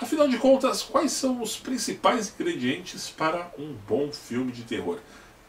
Afinal de contas, quais são os principais ingredientes para um bom filme de terror?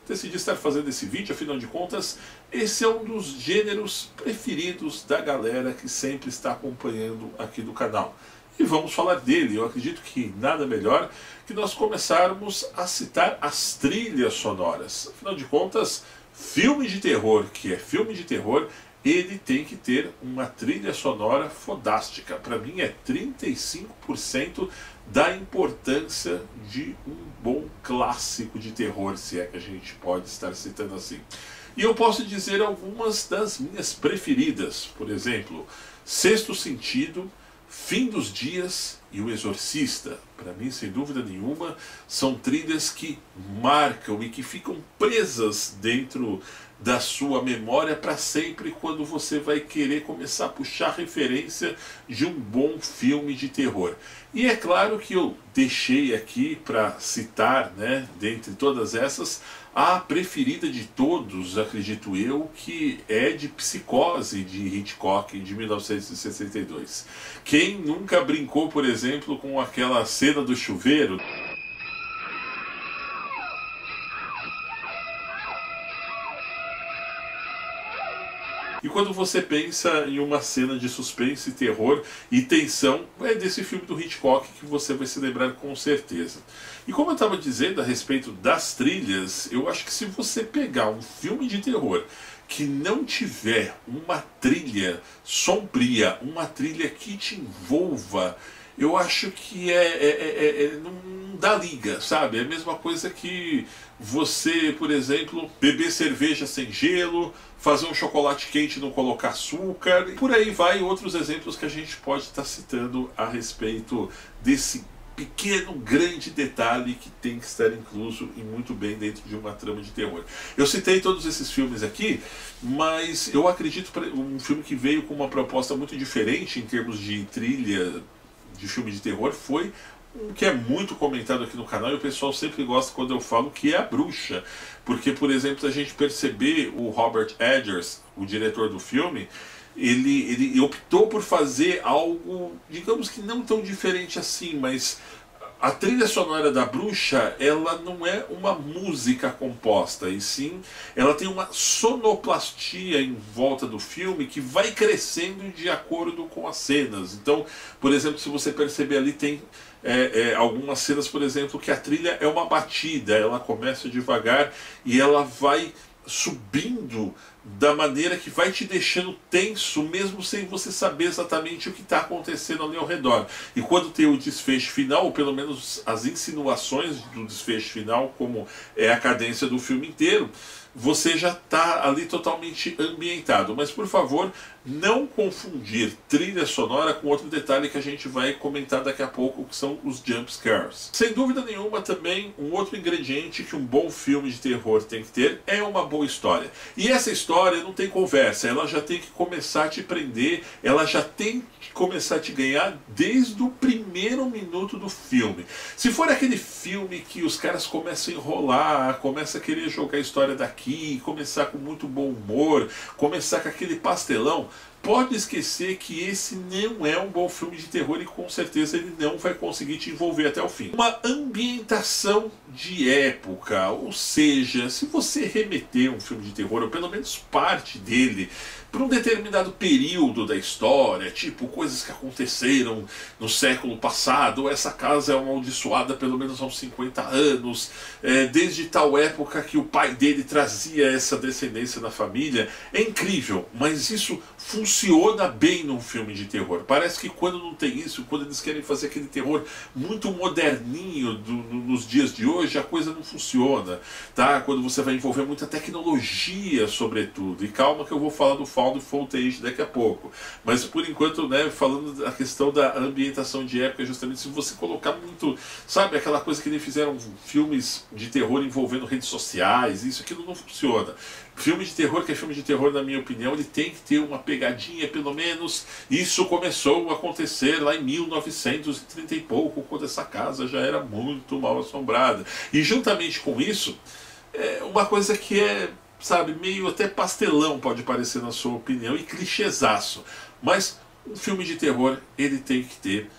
Decidi estar fazendo esse vídeo, afinal de contas, esse é um dos gêneros preferidos da galera que sempre está acompanhando aqui do canal. E vamos falar dele. Eu acredito que nada melhor que nós começarmos a citar as trilhas sonoras. Afinal de contas, filme de terror, que é filme de terror, ele tem que ter uma trilha sonora fodástica. Para mim é 35% da importância de um bom clássico de terror, se é que a gente pode estar citando assim. E eu posso dizer algumas das minhas preferidas. Por exemplo, Sexto Sentido, Fim dos Dias e O Exorcista. Para mim, sem dúvida nenhuma, são trilhas que marcam e que ficam presas dentro da sua memória para sempre quando você vai querer começar a puxar referência de um bom filme de terror. E é claro que eu deixei aqui para citar, né, dentre todas essas, a preferida de todos, acredito eu, que é de Psicose, de Hitchcock, de 1962. Quem nunca brincou, por exemplo, com aquela cena do chuveiro? E quando você pensa em uma cena de suspense, terror e tensão, é desse filme do Hitchcock que você vai se lembrar com certeza. E como eu estava dizendo a respeito das trilhas, eu acho que se você pegar um filme de terror que não tiver uma trilha sombria, uma trilha que te envolva, eu acho que não dá liga, sabe? É a mesma coisa que você, por exemplo, beber cerveja sem gelo, fazer um chocolate quente e não colocar açúcar, e por aí vai outros exemplos que a gente pode estar citando a respeito desse pequeno, grande detalhe que tem que estar incluso e muito bem dentro de uma trama de terror. Eu citei todos esses filmes aqui, mas eu acredito que um filme que veio com uma proposta muito diferente em termos de trilha de filme de terror foi um que é muito comentado aqui no canal e o pessoal sempre gosta quando eu falo, que é A Bruxa. Porque, por exemplo, se a gente perceber o Robert Eggers, o diretor do filme, ele optou por fazer algo, digamos que não tão diferente assim, mas a trilha sonora da Bruxa, ela não é uma música composta, e sim, ela tem uma sonoplastia em volta do filme que vai crescendo de acordo com as cenas. Então, por exemplo, se você perceber ali, tem algumas cenas, por exemplo, que a trilha é uma batida, ela começa devagar e ela vai subindo da maneira que vai te deixando tenso, mesmo sem você saber exatamente o que está acontecendo ali ao redor. E quando tem o desfecho final, ou pelo menos as insinuações do desfecho final, como é a cadência do filme inteiro, você já está ali totalmente ambientado. Mas, por favor, não confundir trilha sonora com outro detalhe que a gente vai comentar daqui a pouco, que são os jump scares. Sem dúvida nenhuma, também, um outro ingrediente que um bom filme de terror tem que ter é uma boa história. E essa história não tem conversa, ela já tem que começar a te prender, ela já tem que começar a te ganhar desde o primeiro minuto do filme. Se for aquele filme que os caras começam a enrolar, começam a querer jogar a história daqui, começar com muito bom humor, começar com aquele pastelão, pode esquecer que esse não é um bom filme de terror e com certeza ele não vai conseguir te envolver até o fim. Uma ambientação de época, ou seja, se você remeter um filme de terror, ou pelo menos parte dele, para um determinado período da história, tipo coisas que aconteceram no século passado, ou essa casa é amaldiçoada pelo menos há uns 50 anos, desde tal época que o pai dele trazia essa descendência na família, é incrível, mas isso funciona bem num filme de terror. Parece que quando não tem isso, quando eles querem fazer aquele terror muito moderninho nos dias de hoje, a coisa não funciona, tá? Quando você vai envolver muita tecnologia, sobretudo, e calma que eu vou falar do found footage daqui a pouco, mas por enquanto, né, falando da questão da ambientação de época, justamente se você colocar muito, sabe, aquela coisa que eles fizeram filmes de terror envolvendo redes sociais, isso, aquilo não funciona. Filme de terror, que é filme de terror, na minha opinião, ele tem que ter uma pegadinha, pelo menos. Isso começou a acontecer lá em 1930 e pouco, quando essa casa já era muito mal assombrada. E juntamente com isso, uma coisa que é, sabe, meio até pastelão, pode parecer na sua opinião, e clichêzaço. Mas um filme de terror, ele tem que ter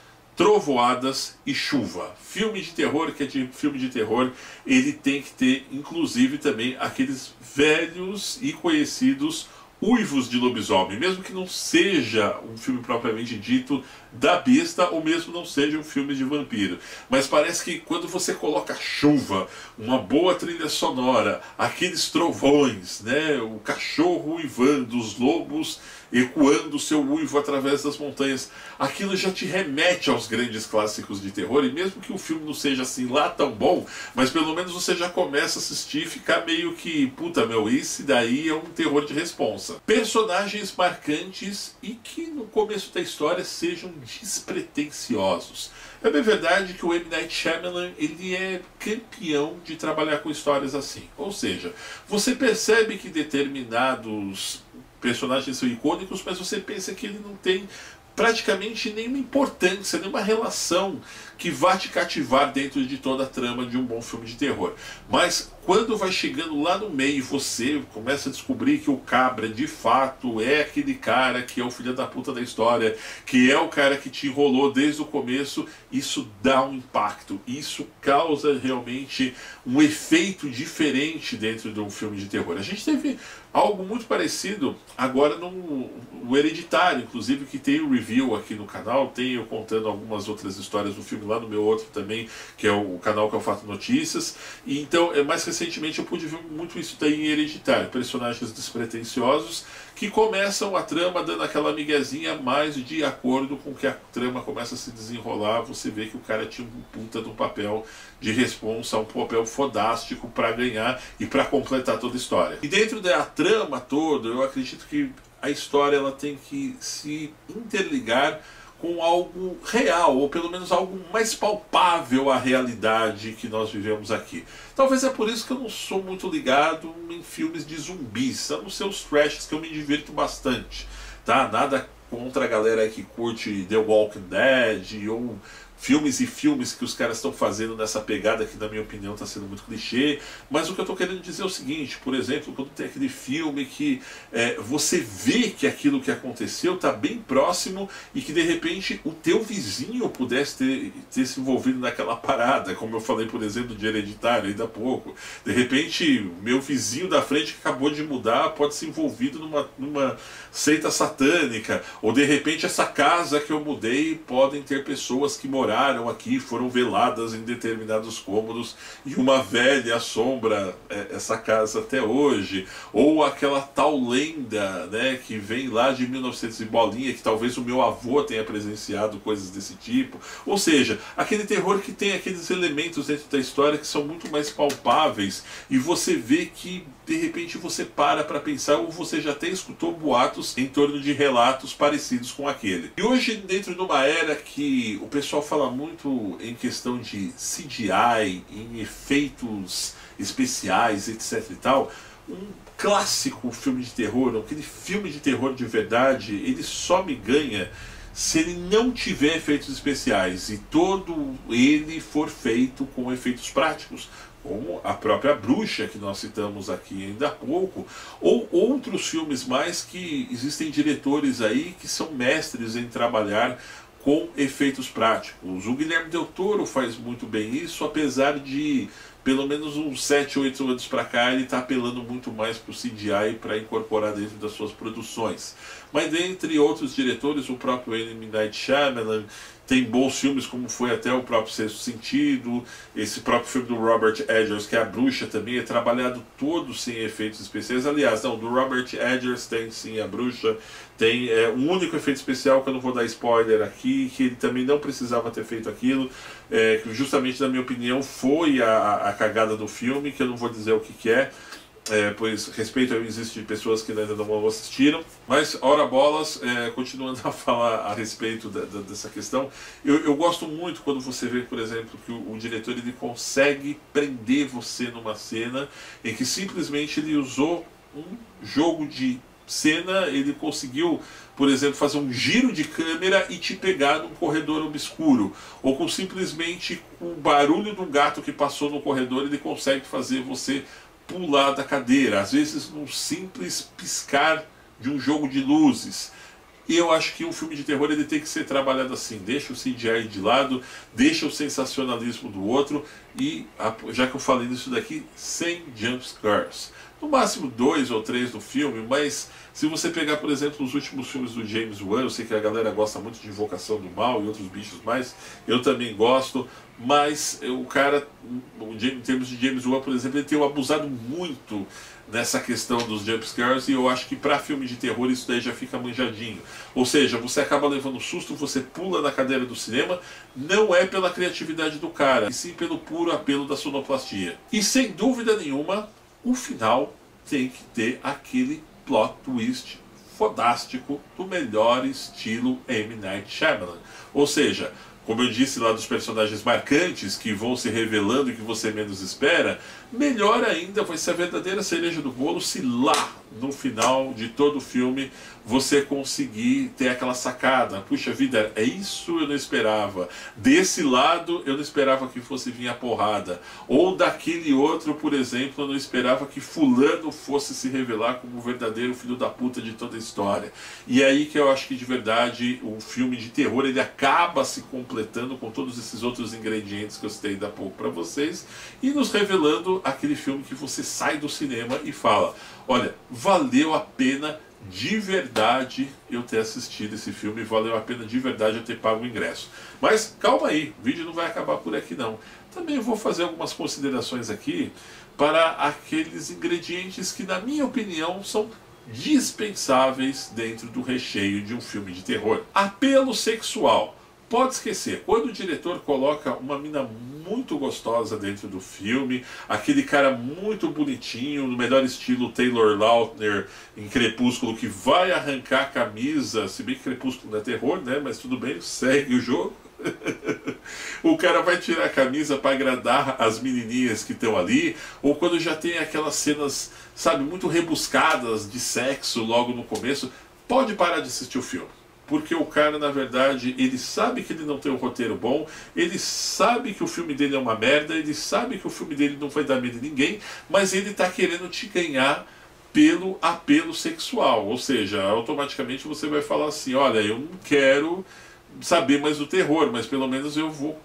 trovoadas e chuva. Filme de terror, que é de filme de terror, ele tem que ter, inclusive, também aqueles velhos e conhecidos uivos de lobisomem, mesmo que não seja um filme propriamente dito da besta, ou mesmo não seja um filme de vampiro. Mas parece que quando você coloca chuva, uma boa trilha sonora, aqueles trovões, né, o cachorro uivando, os lobos ecoando o seu uivo através das montanhas, aquilo já te remete aos grandes clássicos de terror, e mesmo que o filme não seja assim lá tão bom, mas pelo menos você já começa a assistir e ficar meio que, puta meu, esse daí é um terror de responsa. Personagens marcantes e que no começo da história sejam despretensiosos. É bem verdade que o M. Night Shyamalan, ele é campeão de trabalhar com histórias assim. Ou seja, você percebe que determinados personagens são icônicos, mas você pensa que ele não tem praticamente nenhuma importância, nenhuma relação que vá te cativar dentro de toda a trama de um bom filme de terror. Mas quando vai chegando lá no meio, você começa a descobrir que o Cabra de fato é aquele cara que é o filho da puta da história, que é o cara que te enrolou desde o começo, isso dá um impacto, isso causa realmente um efeito diferente dentro de um filme de terror. A gente teve algo muito parecido agora no Hereditário, inclusive, que tem o review aqui no canal, tem eu contando algumas outras histórias do filme lá no meu outro também, que é o canal que é o Fato Notícias. E então, mais recentemente eu pude ver muito isso daí em Hereditário, personagens despretensiosos que começam a trama dando aquela miguezinha, mas de acordo com que a trama começa a se desenrolar, você vê que o cara tinha um puta de um papel de responsa, um papel fodástico para ganhar e para completar toda a história. E dentro da trama toda, eu acredito que a história ela tem que se interligar com algo real, ou pelo menos algo mais palpável à realidade que nós vivemos aqui. Talvez é por isso que eu não sou muito ligado em filmes de zumbis, são os seus trashes que eu me divirto bastante, tá? Nada contra a galera que curte The Walking Dead, ou filmes e filmes que os caras estão fazendo nessa pegada que, na minha opinião, está sendo muito clichê. Mas o que eu estou querendo dizer é o seguinte: por exemplo, quando tem aquele filme que você vê que aquilo que aconteceu está bem próximo e que de repente o teu vizinho pudesse ter se envolvido naquela parada, como eu falei, por exemplo, de Hereditário ainda há pouco. De repente, meu vizinho da frente que acabou de mudar pode ser envolvido numa seita satânica, ou de repente essa casa que eu mudei podem ter pessoas que moraram aqui, foram veladas em determinados cômodos e uma velha assombra essa casa até hoje, ou aquela tal lenda, né, que vem lá de 1900 e bolinha, que talvez o meu avô tenha presenciado coisas desse tipo. Ou seja, aquele terror que tem aqueles elementos dentro da história que são muito mais palpáveis e você vê que de repente você para pensar, ou você já até escutou boatos em torno de relatos parecidos com aquele. E hoje, dentro de uma era que o pessoal fala muito em questão de CGI, em efeitos especiais, etc e tal, um clássico filme de terror, aquele filme de terror de verdade, ele só me ganha se ele não tiver efeitos especiais e todo ele for feito com efeitos práticos, como a própria Bruxa, que nós citamos aqui ainda há pouco, ou outros filmes mais que existem diretores aí que são mestres em trabalhar com efeitos práticos. O Guilherme Del Toro faz muito bem isso, apesar de, pelo menos uns 7, 8 anos para cá, ele está apelando muito mais para o CGI para incorporar dentro das suas produções. Mas dentre outros diretores, o próprio M. Night Shyamalan tem bons filmes, como foi até o próprio Sexto Sentido, esse próprio filme do Robert Eggers, que é A Bruxa, também é trabalhado todo sem efeitos especiais. Aliás, não, do Robert Eggers tem sim A Bruxa, tem um único efeito especial, que eu não vou dar spoiler aqui, que ele também não precisava ter feito aquilo, que justamente, na minha opinião, foi a cagada do filme, que eu não vou dizer o que é, pois respeito existe pessoas que ainda não assistiram, mas ora bolas, continuando a falar a respeito dessa questão, eu gosto muito quando você vê, por exemplo, que o diretor ele consegue prender você numa cena em que simplesmente ele usou um jogo de cena, ele conseguiu, por exemplo, fazer um giro de câmera e te pegar num corredor obscuro, ou com simplesmente o barulho de um gato que passou no corredor, ele consegue fazer você pular da cadeira, às vezes num simples piscar de um jogo de luzes. E eu acho que um filme de terror ele tem que ser trabalhado assim, deixa o CGI de lado, deixa o sensacionalismo do outro e, já que eu falei nisso daqui, sem jump scares. No máximo 2 ou 3 no filme, mas se você pegar, por exemplo, os últimos filmes do James Wan, eu sei que a galera gosta muito de Invocação do Mal e outros bichos mais, eu também gosto, mas o cara, em termos de James Wan, por exemplo, ele tem abusado muito nessa questão dos jumpscares, e eu acho que para filme de terror isso daí já fica manjadinho. Ou seja, você acaba levando susto, você pula na cadeira do cinema, não é pela criatividade do cara, e sim pelo puro apelo da sonoplastia. E sem dúvida nenhuma, o final tem que ter aquele plot twist fodástico do melhor estilo M. Night Shyamalan. Ou seja, como eu disse lá dos personagens marcantes que vão se revelando e que você menos espera, melhor ainda vai ser a verdadeira cereja do bolo se lá no final de todo o filme você conseguir ter aquela sacada. Puxa vida, é isso eu não esperava. Desse lado eu não esperava que fosse vir a porrada. Ou daquele outro, por exemplo, eu não esperava que fulano fosse se revelar como o verdadeiro filho da puta de toda a história. E é aí que eu acho que de verdade o filme de terror ele acaba se completando com todos esses outros ingredientes que eu citei da pouco para vocês e nos revelando aquele filme que você sai do cinema e fala: olha, valeu a pena de verdade eu ter assistido esse filme, valeu a pena de verdade eu ter pago o ingresso. Mas calma aí, o vídeo não vai acabar por aqui não. Também vou fazer algumas considerações aqui para aqueles ingredientes que, na minha opinião, são dispensáveis dentro do recheio de um filme de terror. Apelo sexual. Pode esquecer, quando o diretor coloca uma mina muito gostosa dentro do filme, aquele cara muito bonitinho, no melhor estilo Taylor Lautner em Crepúsculo, que vai arrancar a camisa, se bem que Crepúsculo não é terror, né? Mas tudo bem, segue o jogo. O cara vai tirar a camisa para agradar as menininhas que estão ali, ou quando já tem aquelas cenas, sabe, muito rebuscadas de sexo logo no começo, pode parar de assistir o filme. Porque o cara, na verdade, ele sabe que ele não tem um roteiro bom, ele sabe que o filme dele é uma merda, ele sabe que o filme dele não vai dar medo em ninguém, mas ele está querendo te ganhar pelo apelo sexual. Ou seja, automaticamente você vai falar assim: olha, eu não quero saber mais do terror, mas pelo menos eu vou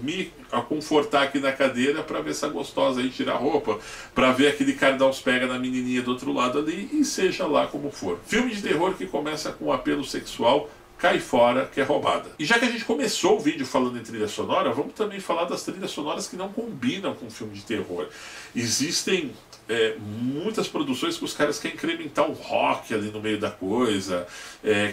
me confortar aqui na cadeira para ver essa gostosa aí tirar a roupa, para ver aquele cara dar uns pega na menininha do outro lado ali, e seja lá como for. Filme de terror que começa com um apelo sexual, cai fora que é roubada. E já que a gente começou o vídeo falando em trilha sonora, vamos também falar das trilhas sonoras que não combinam com filme de terror. Existem muitas produções que os caras querem incrementar um rock ali no meio da coisa,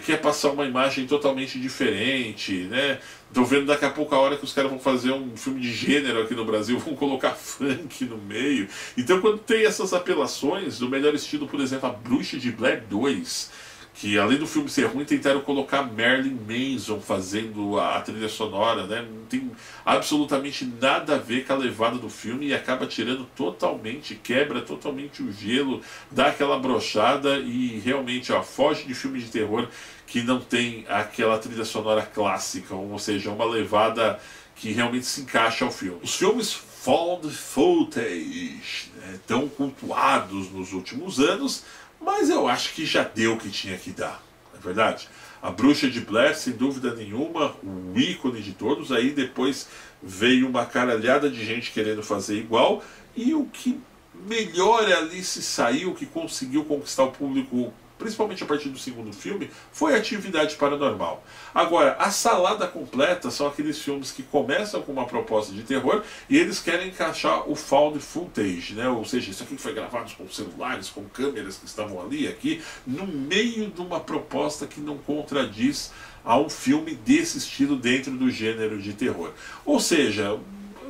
quer passar uma imagem totalmente diferente, né? Tô vendo daqui a pouco a hora que os caras vão fazer um filme de gênero aqui no Brasil, vão colocar funk no meio. Então quando tem essas apelações, do melhor estilo, por exemplo, A Bruxa de Blair 2, que além do filme ser ruim, tentaram colocar Marilyn Manson fazendo a trilha sonora, né? Não tem absolutamente nada a ver com a levada do filme e acaba tirando totalmente, quebra totalmente o gelo, dá aquela brochada e realmente, ó, foge de filme de terror que não tem aquela trilha sonora clássica, ou seja, uma levada que realmente se encaixa ao filme. Os filmes found footage, né, tão cultuados nos últimos anos, mas eu acho que já deu o que tinha que dar, não é verdade? A Bruxa de Blair, sem dúvida nenhuma, o ícone de todos. Aí depois veio uma caralhada de gente querendo fazer igual, e o que melhor ali se saiu, que conseguiu conquistar o público, principalmente a partir do segundo filme, foi Atividade Paranormal. Agora, a salada completa são aqueles filmes que começam com uma proposta de terror e eles querem encaixar o found footage, né? Ou seja, isso aqui foi gravado com celulares, com câmeras que estavam ali, aqui, no meio de uma proposta que não contradiz a um filme desse estilo dentro do gênero de terror. Ou seja,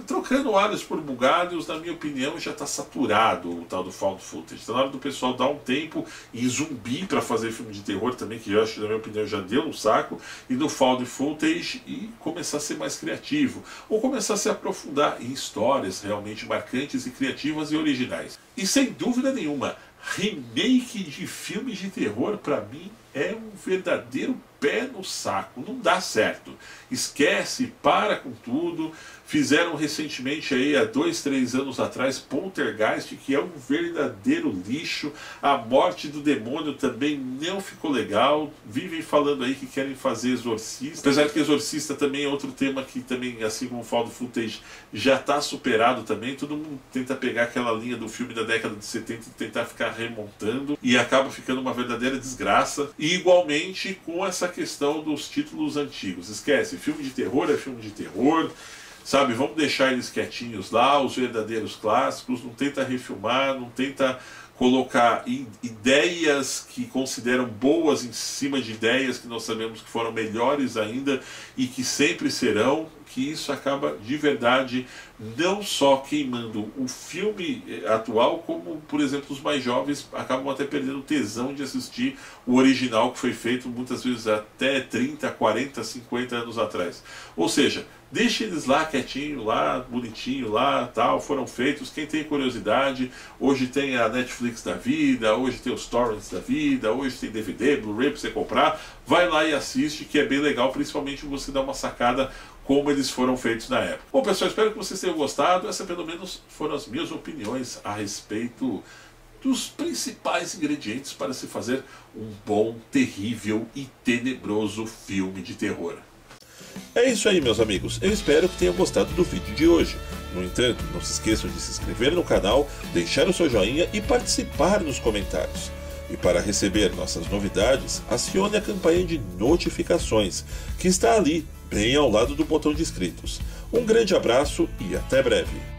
trocando alhos por bugalhos, na minha opinião, já está saturado o tal do found footage. Está na hora do pessoal dar um tempo em zumbi para fazer filme de terror também, que eu acho que, na minha opinião, já deu no saco, e no found footage, e começar a ser mais criativo. Ou começar a se aprofundar em histórias realmente marcantes e criativas e originais. E sem dúvida nenhuma, remake de filmes de terror, para mim, é um verdadeiro pé no saco, não dá certo. Esquece, para com tudo. Fizeram recentemente aí, há 2, 3 anos atrás, Poltergeist, que é um verdadeiro lixo. A Morte do Demônio também não ficou legal. Vivem falando aí que querem fazer Exorcista. Apesar que Exorcista também é outro tema que também, assim como o Found Footage, já está superado também. Todo mundo tenta pegar aquela linha do filme da década de 70 e tentar ficar remontando. E acaba ficando uma verdadeira desgraça. E igualmente com essa questão dos títulos antigos. Esquece, filme de terror é filme de terror. Sabe, vamos deixar eles quietinhos lá, os verdadeiros clássicos, não tenta refilmar, não tenta colocar ideias que consideram boas em cima de ideias que nós sabemos que foram melhores ainda e que sempre serão, que isso acaba de verdade não só queimando o filme atual, como, por exemplo, os mais jovens acabam até perdendo tesão de assistir o original, que foi feito muitas vezes até 30, 40, 50 anos atrás. Ou seja, deixa eles lá quietinho, lá bonitinho, lá tal, foram feitos. Quem tem curiosidade, hoje tem a Netflix da vida, hoje tem os torrents da vida, hoje tem DVD, Blu-ray para você comprar, vai lá e assiste, que é bem legal, principalmente você dar uma sacada como eles foram feitos na época. Bom, pessoal, espero que vocês tenham gostado. Essas pelo menos foram as minhas opiniões a respeito dos principais ingredientes para se fazer um bom, terrível e tenebroso filme de terror. É isso aí, meus amigos. Eu espero que tenham gostado do vídeo de hoje. No entanto, não se esqueçam de se inscrever no canal, deixar o seu joinha e participar nos comentários. E para receber nossas novidades, acione a campanha de notificações, que está ali, bem ao lado do botão de inscritos. Um grande abraço e até breve!